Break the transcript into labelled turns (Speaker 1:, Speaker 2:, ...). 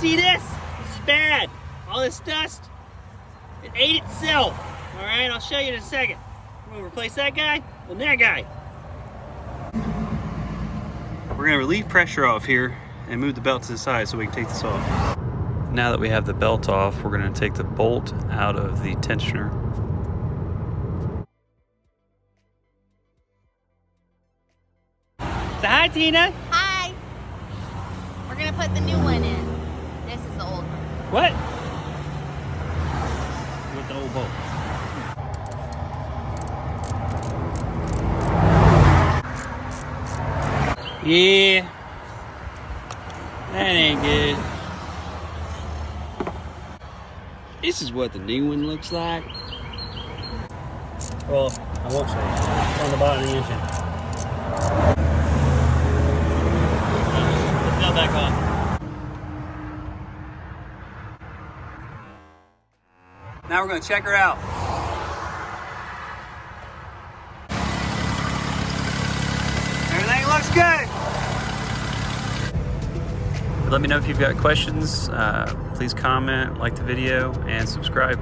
Speaker 1: see this? This is bad. All this dust, it ate itself. All right, I'll show you in a second. We're gonna replace that guy with that guy. We're gonna relieve pressure off here and move the belt to the side so we can take this off. Now that we have the belt off, we're gonna take the bolt out of the tensioner. Say hi, Tina.
Speaker 2: Hi. We're gonna put the new one in. This is the old one.
Speaker 1: What? With the old bolt. Yeah. That ain't good. This is what the new one looks like. Well, I won't say. It's on the bottom of the engine. Put the belt back on. Now we're going to check her out. Everything looks good. Let me know if you've got questions. Please comment, like the video, and subscribe.